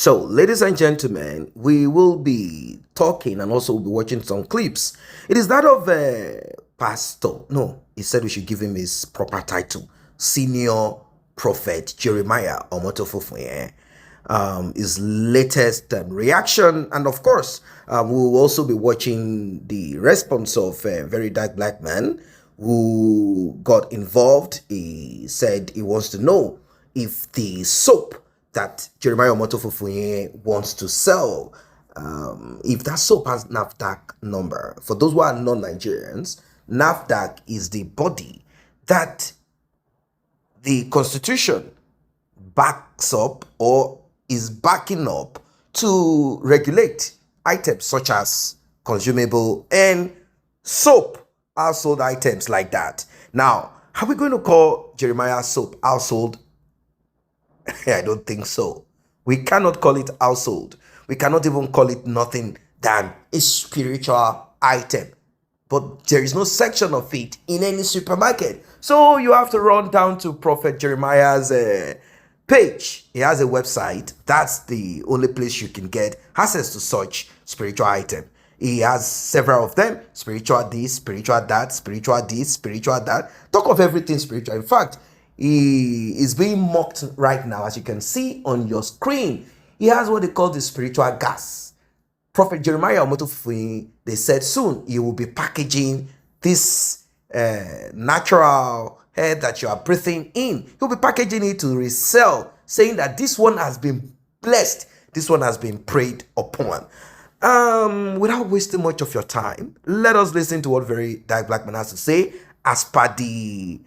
So, ladies and gentlemen, we will be talking and also we'll be watching some clips. It is that of Pastor. No, he said we should give him his proper title, Senior Prophet Jeremiah Omoto Fufuye. His latest reaction, and of course, we will also be watching the response of Verydarkman, who got involved. He said he wants to know if the soap that Jeremiah Omoto Fufuye wants to sell, if that soap has NAFDAC number. For those who are non-Nigerians, NAFDAC is the body that the Constitution backs up or is backing up to regulate items such as consumable and soap, household items like that. Now, are we going to call Jeremiah soap household? I don't think so. We cannot call it household. We cannot even call it nothing than a spiritual item. But there is no section of it in any supermarket. So you have to run down to Prophet Jeremiah's page. He has a website. That's the only place you can get access to such spiritual item. He has several of them. Spiritual this, spiritual that, spiritual this, spiritual that. Talk of everything spiritual. In fact, he is being mocked right now, as you can see on your screen. He has what they call the spiritual gas. Prophet Jeremiah Omoto Fufuye, they said soon he will be packaging this natural air that you are breathing in. He'll be packaging it to resell, saying that this one has been blessed, this one has been prayed upon. Without wasting much of your time, let us listen to what Verydarkman has to say as per the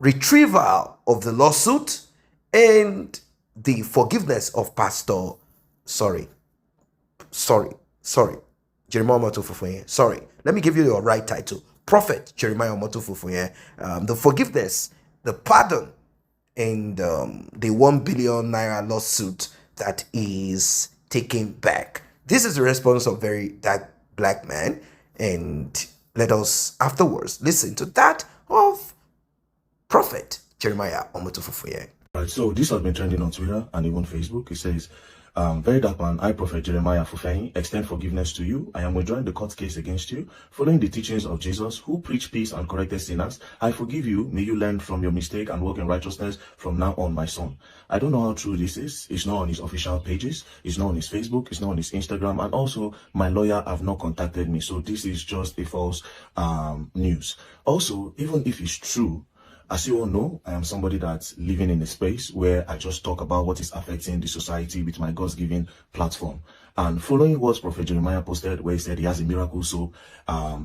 retrieval of the lawsuit and the forgiveness of Pastor. Jeremiah Omoto Fufuye. Sorry. Let me give you your right title. Prophet Jeremiah Omoto Fufuye. The forgiveness, the pardon, and the 1 billion naira lawsuit that is taken back. This is the response of Verydarkman, and let us afterwards listen to that of Prophet Jeremiah Omoto Fufuye. Right, so this has been trending on Twitter and even Facebook. It says, Verydarkman, I, Prophet Jeremiah Fufuye, extend forgiveness to you. I am withdrawing the court case against you. Following the teachings of Jesus, who preached peace and corrected sinners, I forgive you. May you learn from your mistake and walk in righteousness from now on, my son. I don't know how true this is. It's not on his official pages. It's not on his Facebook. It's not on his Instagram. And also, my lawyer have not contacted me. So this is just a false news. Also, even if it's true, as you all know, I am somebody that's living in a space where I just talk about what is affecting the society with my God's-given platform. And following what Prophet Jeremiah posted, where he said he has a miracle soap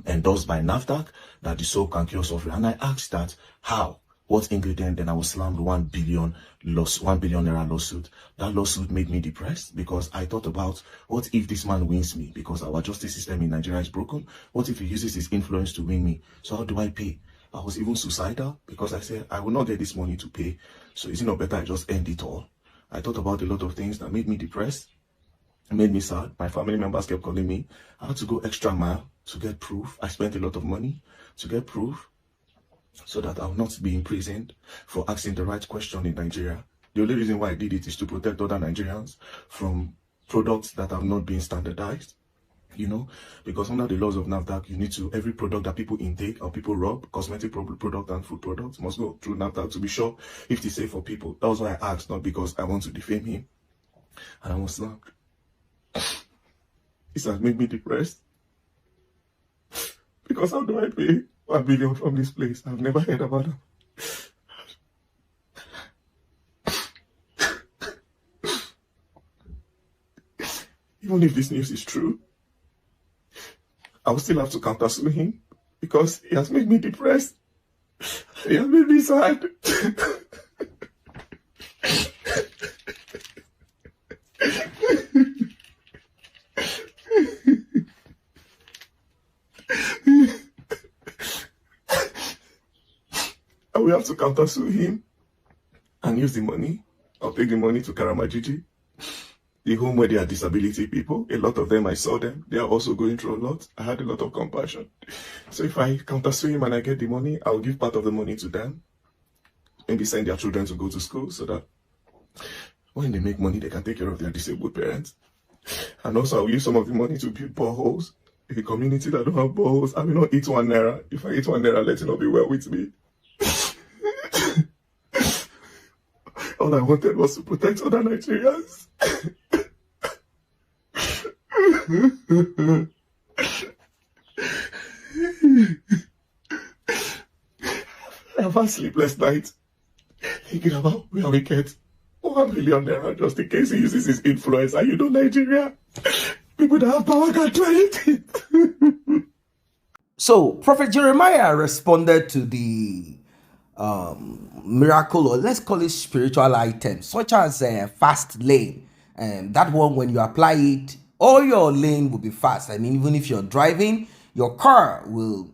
endorsed by NAFDAC, that the soap can cure suffering. And I asked that, how? What ingredient? Then I was slammed 1 billion naira lawsuit. That lawsuit made me depressed because I thought about, what if this man wins me? Because our justice system in Nigeria is broken. What if he uses his influence to win me? So how do I pay? I was even suicidal because I said, I will not get this money to pay. So is it not better I just end it all? I thought about a lot of things that made me depressed, made me sad. My family members kept calling me. I had to go extra mile to get proof. I spent a lot of money to get proof so that I will not be imprisoned for asking the right question in Nigeria. The only reason why I did it is to protect other Nigerians from products that have not been standardized. You know, because under the laws of NAFDAC, you need to, every product that people intake or people rub, cosmetic product and food products, must go through NAFDAC to be sure if it's safe for people. That was why I asked, not because I want to defame him. And I was slammed. This has made me depressed. Because how do I pay 1 billion from this place? I've never heard about them. Even if this news is true, I will still have to counter-sue him because he has made me depressed. He has made me sad. I will have to counter-sue him and use the money. I'll take the money to Karamajiji, the home where there are disability people. A lot of them, I saw them. They are also going through a lot. I had a lot of compassion. So if I counter-sue him and I get the money, I'll give part of the money to them. Maybe send their children to go to school so that when they make money, they can take care of their disabled parents. And also, I'll use some of the money to build boreholes in the community that don't have boreholes. I will not eat 1 naira. If I eat 1 naira, let it not be well with me. All I wanted was to protect other Nigerians. I have a sleepless night thinking about where we get 1 million naira just in case he uses his influence. And you know, Nigeria, people that have power can try it. So, Prophet Jeremiah responded to the miracle, or let's call it spiritual items, such as fast lane. And that one, when you apply it, all your lane will be fast. I mean, even if you're driving, your car will,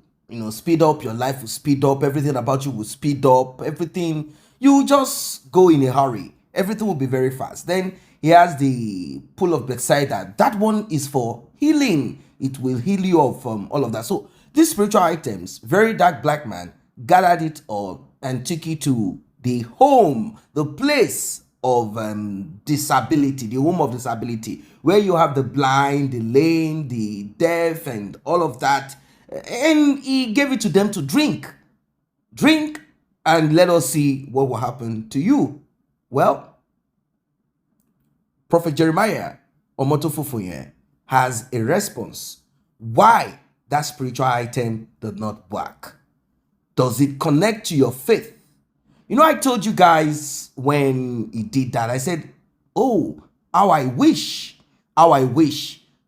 speed up, your life will speed up, everything about you will speed up, everything, you just go in a hurry. Everything will be very fast. Then he has the pool of Bethsaida. That one is for healing. It will heal you of all of that. So these spiritual items, Verydarkman gathered it all and took it to the home, the place of disability, the home of disability, where you have the blind, the lame, the deaf, and all of that. And he gave it to them to drink. Drink, and let us see what will happen to you. Well, Prophet Jeremiah, Omoto Fufuye, has a response. Why that spiritual item did not work? Does it connect to your faith? I told you guys when he did that, I said, oh, how I wish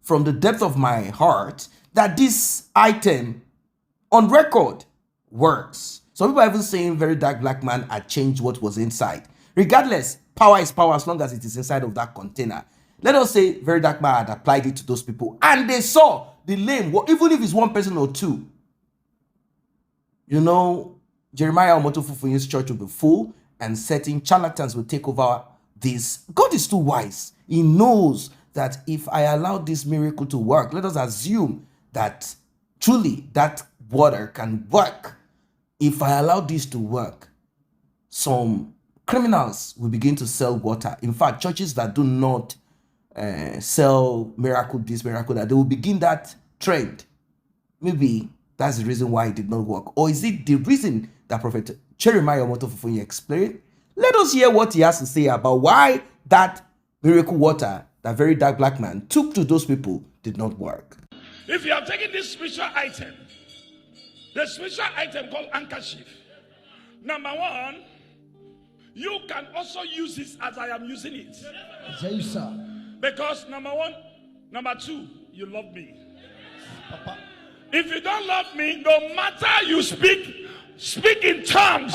from the depth of my heart that this item on record works. Some people are even saying Verydarkman had changed what was inside. Regardless, power is power as long as it is inside of that container. Let us say Verydarkman had applied it to those people and they saw the lame, even if it's one person or two. Jeremiah Omoto Fufuye's church will be full and certain charlatans will take over this. God is too wise. He knows that if I allow this miracle to work, let us assume that truly that water can work. If I allow this to work, some criminals will begin to sell water. In fact, churches that do not sell miracle this, miracle that, they will begin that trend. Maybe that's the reason why it did not work. Or is it the reason that Prophet Jeremiah Omoto Fufuye explained? Let us hear what he has to say about why that miracle water that Verydarkman took to those people did not work. If you have taken this spiritual item, the spiritual item called handkerchief, number one, you can also use this as I am using it. Yes, sir. Because number one, number two, you love me. Papa. If you don't love me, no matter you speak in tongues,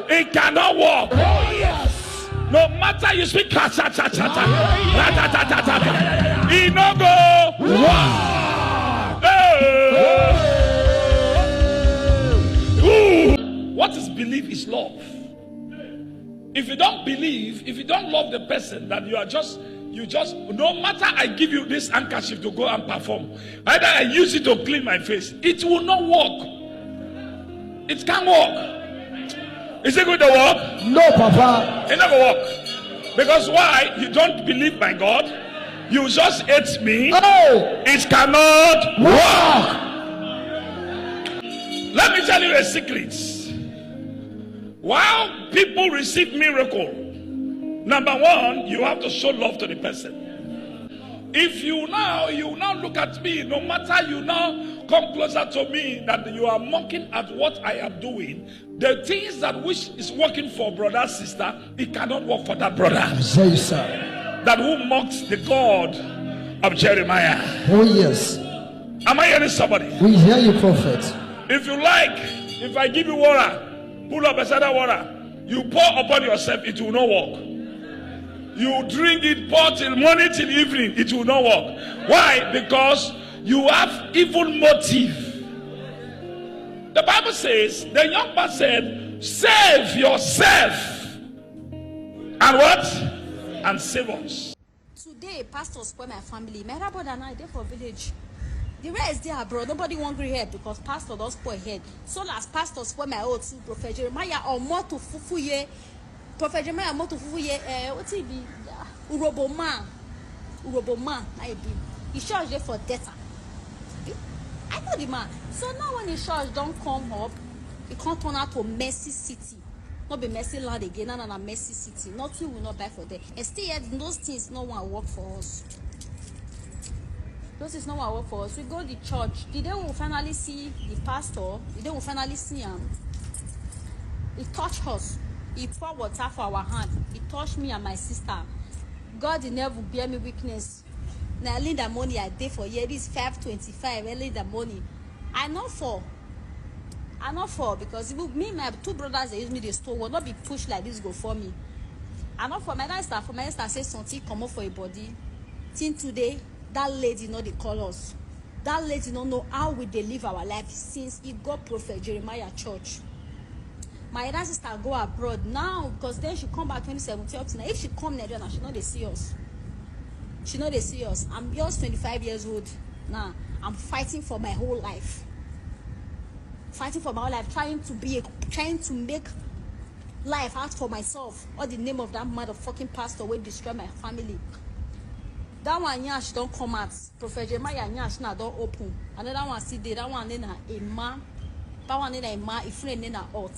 it cannot work. Oh, yes. No matter you speak, it no go. What is belief is love. If you don't believe, if you don't love the person, that you just, no matter I give you this handkerchief to go and perform, either I use it to clean my face, it will not work. It can't work. Is it going to work? No, Papa. It never work. Because why? You don't believe my God. You just hate me. Oh. It cannot work. Let me tell you a secret. While people receive miracle, number one, you have to show love to the person. If you now look at me, no matter you now come closer to me, that you are mocking at what I am doing, the things that which is working for brother, sister, it cannot work for that brother. Yes, sir. That who mocks the God of Jeremiah. Oh, yes. Am I hearing somebody? We hear you, prophet. If you like, if I give you water, pull up beside that water, you pour upon yourself, it will not work. You drink it, pour till morning till evening, it will not work. Why? Because you have evil motive. The Bible says, the young man said, save yourself. And what? And save us. Today, pastor spoil my family. My brother and I, they for village. The rest they abroad. Nobody hungry here because pastor don't spoil head. So as pastor spoil my old too, Prophet Jeremiah Omoto Fufuye Prophet Jeremiah Omoto fufu ye what it be Uroboma I be. He charged there for data. I know the man. So now when the church don't come up, it can't turn out to Mercy City. Not be Mercy Land again, no, Mercy City. Nothing will not buy for them. And still yet, those things no one work for us. Those things no one work for us. We go to the church. The day we will finally see the pastor, the day we will finally see him, he touched us. He poured water for our hand. He touched me and my sister. God will never bear me weakness. Now early in the morning I did for year. This 5:25 early in the morning. I not fall because me and my two brothers they use me the store will not be pushed like this go for me. I not for my sister say something come up for a body. Till today that lady know the colors. That lady don't know how we dey live our life since he got Prophet Jeremiah church. My other sister go abroad now because then she come back 2017 up to now. If she come Nigeria now, she know they see us. She know they see us. I'm just 25 years old now. I'm fighting for my whole life. Fighting for my whole life, trying to make life out for myself. All the name of that motherfucking pastor will destroy my family. That one Nyash don't come out. Prophet Jeremiah Nyash now don't open. Another one see there. That one then a man. That one then a man. If friend then a out.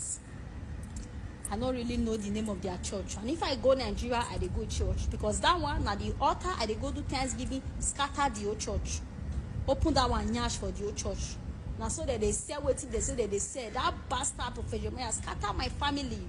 I don't really know the name of their church. And if I go Nigeria, I dey go church. Because that one, na the altar, I dey go do Thanksgiving, scatter the old church. Open that one Nyash for the old church. Now so that they say what they say that they say. That bastard Prophet Jeremiah scatter my family.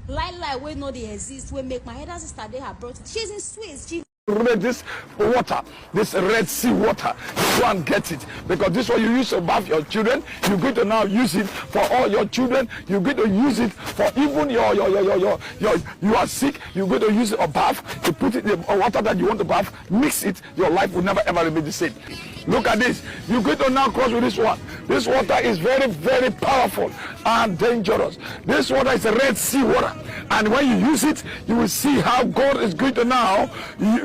Lie, we know they exist. We make my elder sister, they have brought it. She's in Swiss. This water, this Red Sea water, go and get it, because this one you use to bath your children. You're going to now use it for all your children. You're going to use it for even your you are sick. You're going to use it a bath. You put it in the water that you want to bath, mix it. Your life will never ever remain the same. Look at this. You're going to now cross with this one. This water is very, very powerful and dangerous. This water is a Red Sea water, and when you use it, you will see how God is going to now.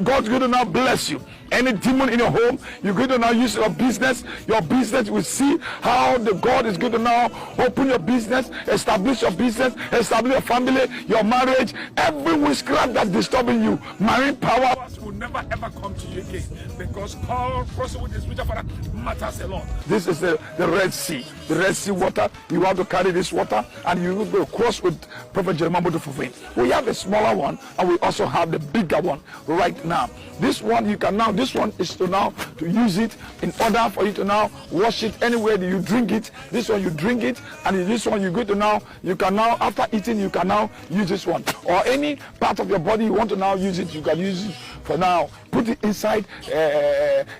God's going to now bless you. Any demon in your home, you're going to now use your business. Your business will see how the God is going to now open your business, establish your business, establish your family, your marriage. Every witchcraft that's disturbing you, marine powers will never ever come to you again, because God crossing with the spiritual father matters a lot. This is the Red Sea. The Red Sea water. You have to carry this water, and you will cross with Prophet Jeremiah to fulfill. We have a smaller one, and we also have the bigger one right now. This one you can now. This one is to now to use it in order for you to now wash it anywhere that you drink it. This one you drink it, and this one you go to now. You can now, after eating, you can now use this one, or any part of your body you want to now use it. You can use it for now. Put it inside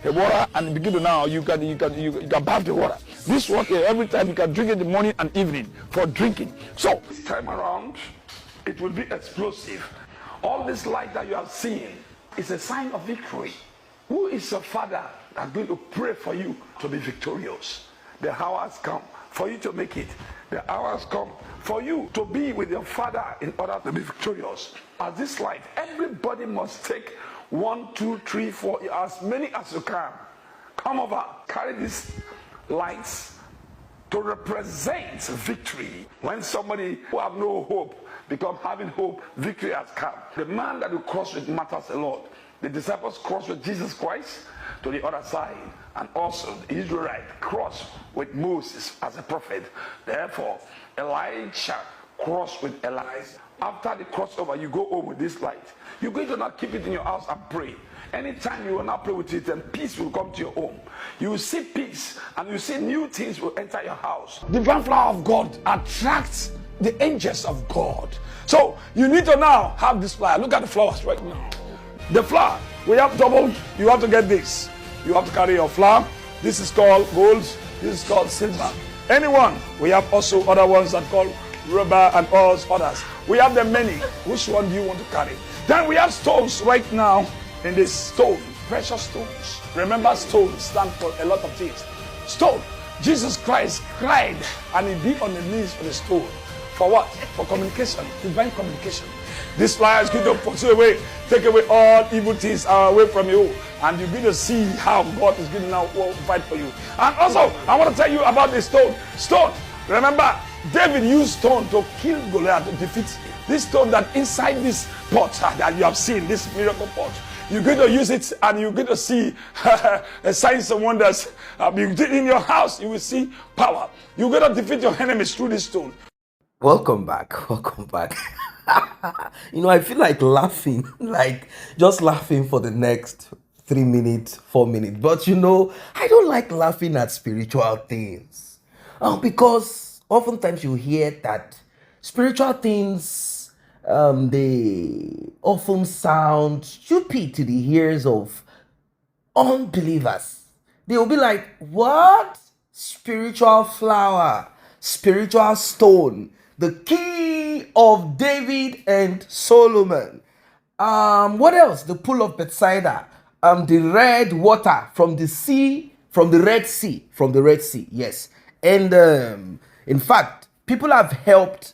water and begin to now. You can bath the water. This one every time you can drink it in the morning and evening for drinking. So this time around, it will be explosive. All this light that you have seen is a sign of victory. Who is your father that's going to pray for you to be victorious? The hour has come for you to make it. The hour has come for you to be with your father in order to be victorious. As this light, everybody must take 1, 2, 3, 4, as many as you can. Come over, carry these lights to represent victory. When somebody who have no hope become having hope, victory has come. The man that will cross with matters a lot. The disciples crossed with Jesus Christ to the other side, and also the Israelite crossed with Moses as a prophet. Therefore, Elijah crossed with Elijah. After the crossover, you go home with this light. You're going to not keep it in your house and pray. Anytime you will not play with it, then peace will come to your home. You will see peace, and you see new things will enter your house. The divine flower of God attracts the angels of God. So you need to now have this flower. Look at the flowers right now. The flower, we have double. You have to get this. You have to carry your flower. This is called gold. This is called silver. Anyone. We have also other ones that call rubber and all others. We have them many. Which one do you want to carry? Then we have stones right now in this stone. Precious stones. Remember, stones stand for a lot of things. Stone. Jesus Christ cried and he be on the knees for the stone. For what? For communication. Divine communication. This fire is going to pursue away, take away all evil things away from you, and you're going to see how God is going to now fight for you. And also, I want to tell you about the stone. Stone. Remember, David used stone to kill Goliath, to defeat This stone that inside this pot that you have seen, this miracle pot, you're going to use it and you're going to see signs and wonders. In your house, you will see power. You're going to defeat your enemies through this stone. Welcome back. Welcome back. I feel like laughing, like just laughing for the next 3 minutes, 4 minutes. But I don't like laughing at spiritual things. Because oftentimes you hear that spiritual things, they often sound stupid to the ears of unbelievers. They will be like, what? Spiritual flower, spiritual stone, the key of David and Solomon. What else? The pool of Bethsaida, the red water from the sea, from the Red Sea, yes. And in fact, people have helped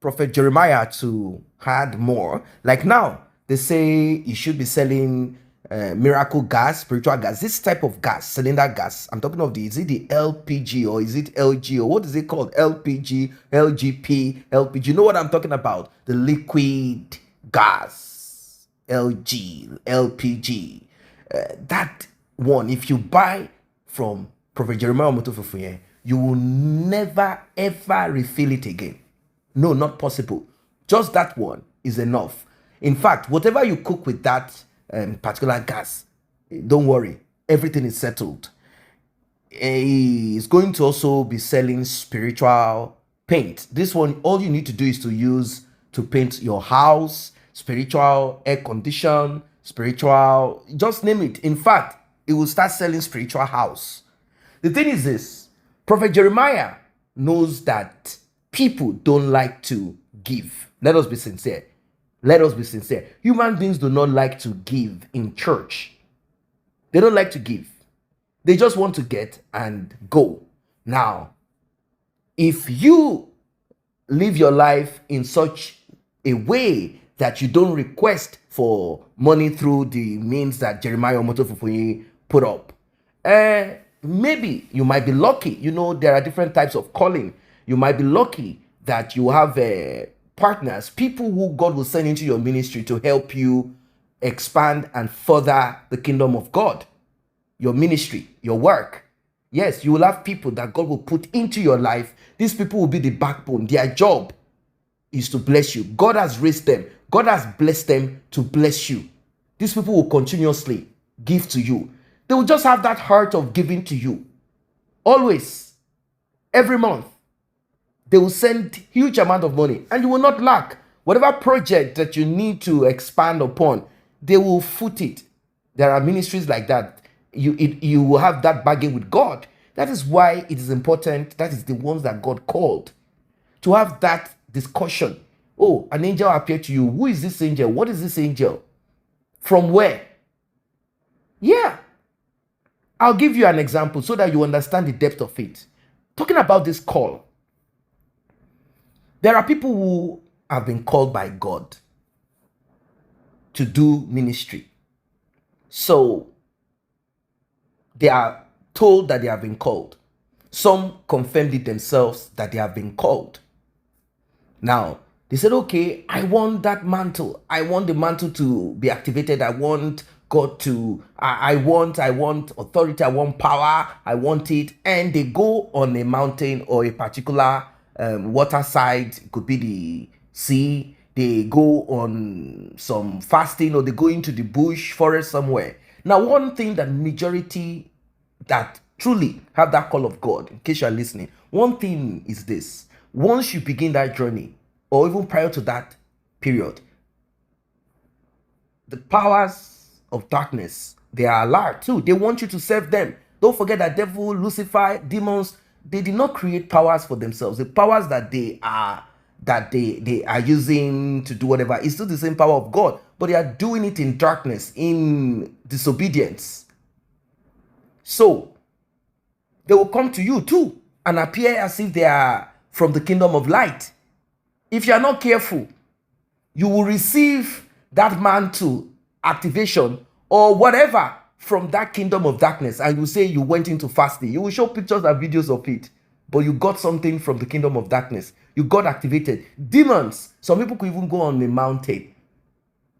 Prophet Jeremiah to add more. Like now, they say you should be selling miracle gas, spiritual gas, this type of gas, cylinder gas. I'm talking of is it the LPG or is it LG or what is it called? LPG, LGP, LPG. You know what I'm talking about? The liquid gas, LG, LPG. That one, if you buy from Prophet Jeremiah Omoto, you will never ever refill it again. No, not possible. Just that one is enough. In fact, whatever you cook with that particular gas, don't worry, everything is settled. He's going to also be selling spiritual paint. This one, all you need to do is to use to paint your house, spiritual air condition, spiritual, just name it. In fact, it will start selling spiritual house. The thing is this, Prophet Jeremiah knows that people don't like to give. Let us be sincere. Let us be sincere. Human beings do not like to give in church. They don't like to give. They just want to get and go. Now, if you live your life in such a way that you don't request for money through the means that Jeremiah Omoto Fufuyi put up, maybe you might be lucky. There are different types of calling. You might be lucky that you have partners, people who God will send into your ministry to help you expand and further the kingdom of God, your ministry, your work. Yes, you will have people that God will put into your life. These people will be the backbone. Their job is to bless you. God has raised them. God has blessed them to bless you. These people will continuously give to you. They will just have that heart of giving to you. Always, every month. They will send huge amount of money and you will not lack. Whatever project that you need to expand upon, they will foot it. There are ministries like that. You will have that bargain with God. That is why it is important. That is the ones that God called. To have that discussion. Oh, an angel appeared to you. Who is this angel? What is this angel? From where? Yeah. I'll give you an example so that you understand the depth of it. Talking about this call. There are people who have been called by God to do ministry. So they are told that they have been called. Some confirmed it themselves that they have been called. Now, they said, okay, I want that mantle. I want the mantle to be activated. I want God to, I want authority. I want power. I want it. And they go on a mountain or a particular water side. It could be the sea. They go on some fasting or they go into the bush, forest somewhere. Now, one thing that majority that truly have that call of God, in case you're listening, one thing is this. Once you begin that journey, or even prior to that period, the powers of darkness, they are alert too. They want you to serve them. Don't forget that devil, Lucifer, demons, they did not create powers for themselves. The powers that they are using to do whatever is still the same power of God, but they are doing it in darkness, in disobedience. So they will come to you too and appear as if they are from the kingdom of light. If you are not careful, you will receive that mantle activation or whatever from that kingdom of darkness, and you say you went into fasting. You will show pictures and videos of it. but you got something from the kingdom of darkness. You got activated. Demons. Some people could even go on a mountain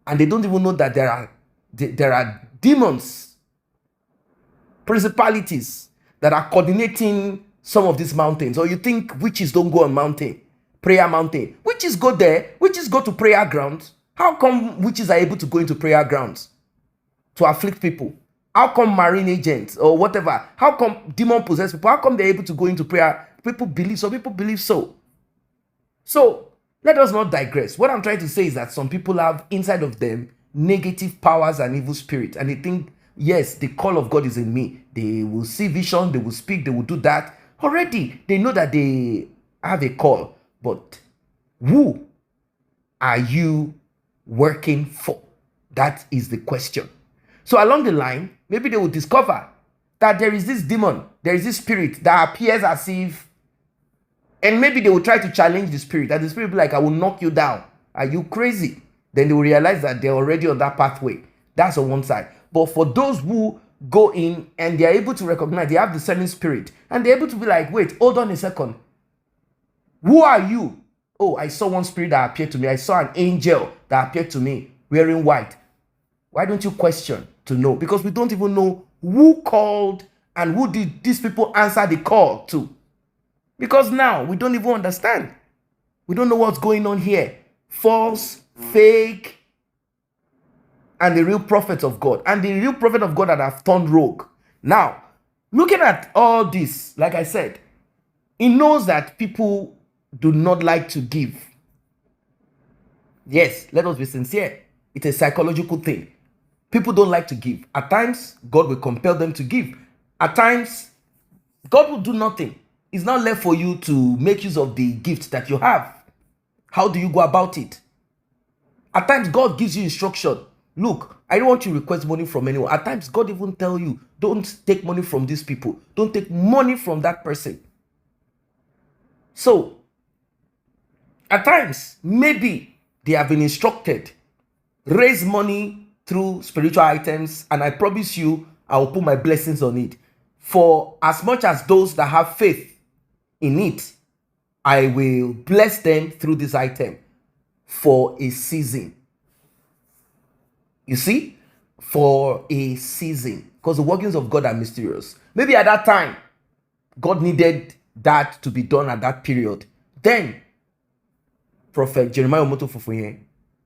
and they don't even know that there are demons, principalities that are coordinating some of these mountains. Or you think witches don't go on mountain, prayer mountain. Witches go there. Witches go to prayer grounds. How come witches are able to go into prayer grounds to afflict people? How come marine agents or whatever? How come demon possessed people? How come they're able to go into prayer? People believe so. People believe so. So let us not digress. What I'm trying to say is that some people have inside of them negative powers and evil spirits, and they think, yes, the call of God is in me. They will see vision, they will speak, they will do that. Already, they know that they have a call. But who are you working for? That is the question. So along the line, maybe they will discover that there is this demon, there is this spirit that appears as if, and maybe they will try to challenge the spirit, and the spirit will be like, I will knock you down. Are you crazy? Then they will realize that they're already on that pathway. That's on one side. But for those who go in and they're able to recognize, they have the discerning spirit, and they're able to be like, wait, hold on a second. Who are you? Oh, I saw one spirit that appeared to me. I saw an angel that appeared to me wearing white. Why don't you question to know? Because we don't even know who called and who did these people answer the call to. Because now we don't even understand. We don't know what's going on here. False, fake, and the real prophets of God. And the real prophet of God that have turned rogue. Now, looking at all this, like I said, he knows that people do not like to give. Yes, let us be sincere. It's a psychological thing. People don't like to give. At times, God will compel them to give. At times, God will do nothing. It's not left for you to make use of the gift that you have. How do you go about it? At times, God gives you instruction. Look, I don't want you to request money from anyone. At times, God even tell you, don't take money from these people. Don't take money from that person. So, at times, maybe they have been instructed, raise money through spiritual items, and I promise you, I will put my blessings on it. For as much as those that have faith in it, I will bless them through this item for a season. You see? For a season. Because the workings of God are mysterious. Maybe at that time, God needed that to be done at that period. Then, Prophet Jeremiah Omoto,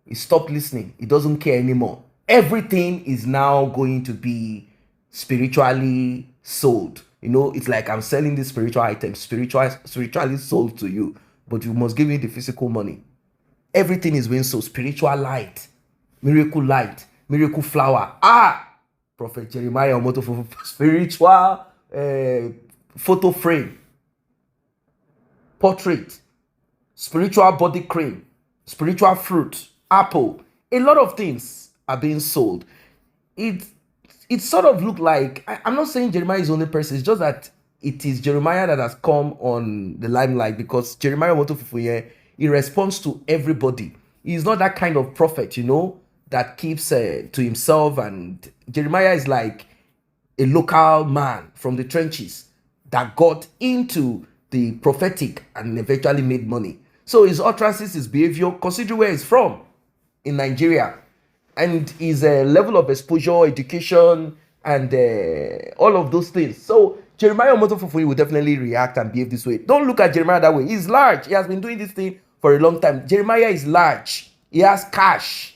he stopped listening. He doesn't care anymore. Everything is now going to be spiritually sold. You know, it's like I'm selling this spiritual item, spiritually sold to you, but you must give me the physical money. Everything is being sold. Spiritual light, miracle flower. Prophet Jeremiah Omoto, spiritual photo frame, portrait, spiritual body cream, spiritual fruit, apple. A lot of things are being sold. It sort of look like, I'm not saying Jeremiah is the only person, it's just that it is Jeremiah that has come on the limelight, because Jeremiah Omoto, he responds to everybody. He's not that kind of prophet, you know, that keeps to himself. And Jeremiah is like a local man from the trenches that got into the prophetic and eventually made money. So his utterances, his behavior, consider where he's from in Nigeria, and his level of exposure, education, and all of those things. So Jeremiah Omoto will definitely react and behave this way. Don't look at Jeremiah that way. He's large. He has been doing this thing for a long time. Jeremiah is large. He has cash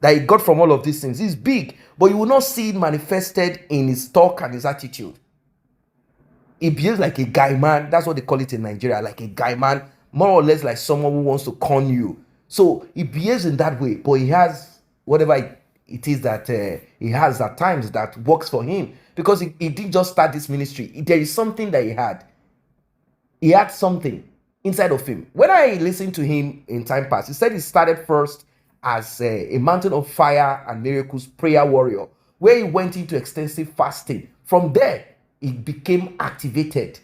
that he got from all of these things. He's big, but you will not see it manifested in his talk and his attitude. He behaves like a guy man. That's what they call it in Nigeria, like a guy man, more or less like someone who wants to con you. So he behaves in that way, but he has whatever it is that he has at times that works for him, because he didn't just start this ministry. There is something that he had. He had something inside of him. When I listened to him in time past, he said he started first as a mountain of fire and miracles prayer warrior, where he went into extensive fasting. From there, he became activated.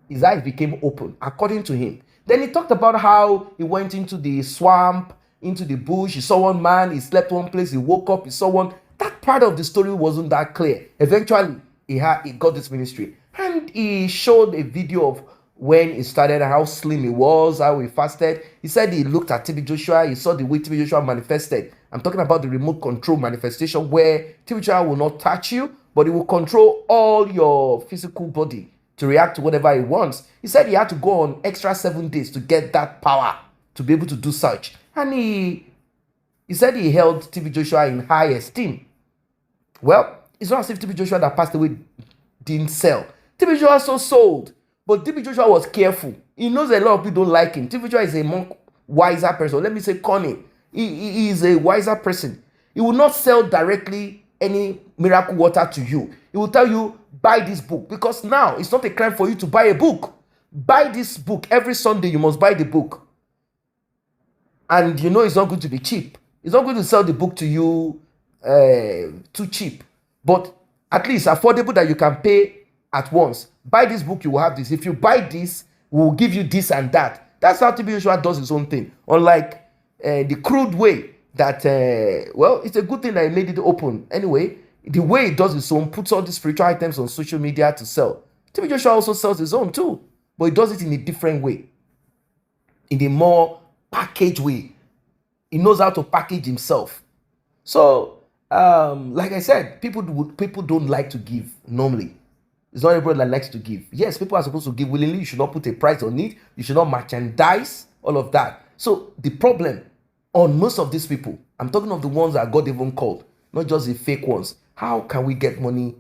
His eyes became open, according to him. Then he talked about how he went into the swamp, into the bush. He saw one man, he slept one place, he woke up, he saw one. That part of the story wasn't that clear. Eventually, he got this ministry. And he showed a video of when he started, how slim he was, how he fasted. He said he looked at TB Joshua, he saw the way TB Joshua manifested. I'm talking about the remote control manifestation where TB Joshua will not touch you, but he will control all your physical body to react to whatever he wants. He said he had to go on extra 7 days to get that power to be able to do such. And he said he held TB Joshua in high esteem. Well, it's not as if TB Joshua that passed away didn't sell. TB Joshua also sold, but TB Joshua was careful. He knows a lot of people don't like him. TB Joshua is a more wiser person. Let me say cunning. He is a wiser person. He will not sell directly any miracle water to you. He will tell you, buy this book, because now it's not a crime for you to buy a book. Buy this book. Every Sunday you must buy the book. And you know it's not going to be cheap. It's not going to sell the book to you too cheap, but at least affordable that you can pay at once. Buy this book, you will have this. If you buy this, we will give you this and that. That's how TB Joshua does his own thing. Unlike the crude way that, well, it's a good thing that he made it open. Anyway, the way he does his own, puts all the spiritual items on social media to sell. TB Joshua also sells his own too, but he does it in a different way, in a more packaged way. He knows how to package himself. So, like I said, people don't like to give normally. It's not everybody that likes to give. Yes, people are supposed to give willingly. You should not put a price on it. You should not merchandise, all of that. So the problem on most of these people, I'm talking of the ones that God even called, not just the fake ones. How can we get money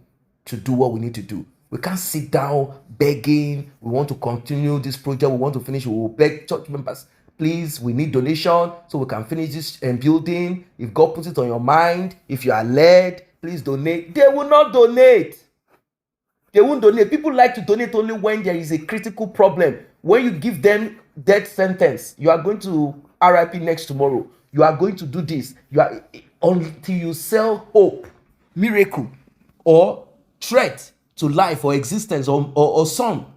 to do what we need to do? We can't sit down begging. We want to continue this project. We want to finish. We will beg church members, please, we need donation so we can finish this building. If God puts it on your mind, if you are led, please donate. They will not donate. They won't donate. People like to donate only when there is a critical problem. When you give them death sentence, you are going to RIP next tomorrow. You are going to do this. You are until you sell hope, miracle, or threat to life or existence or some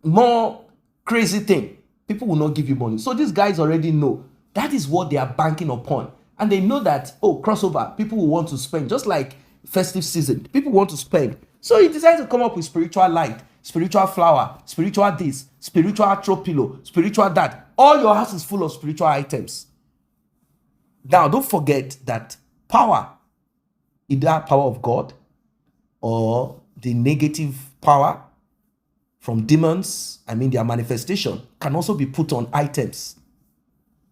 more crazy thing. People will not give you money. So these guys already know that is what they are banking upon. And they know that, oh, crossover, people will want to spend. Just like festive season, people want to spend. So he decided to come up with spiritual light, spiritual flower, spiritual this, spiritual throw pillow, spiritual that. All your house is full of spiritual items. Now, don't forget that power, either power of God or the negative power from demons, their manifestation, can also be put on items.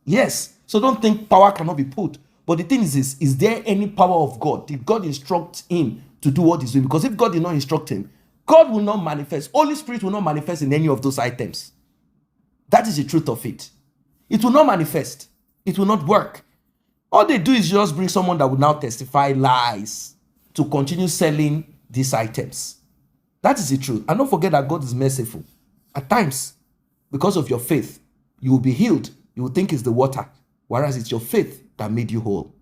Yes, so don't think power cannot be put. But the thing is there any power of God? Did God instruct him to do what he's doing? Because if God did not instruct him, God will not manifest. Holy Spirit will not manifest in any of those items. That is the truth of it. It will not manifest. It will not work. All they do is just bring someone that will now testify lies to continue selling these items. That is the truth. And don't forget that God is merciful. At times, because of your faith, you will be healed. You will think it's the water, whereas it's your faith that made you whole.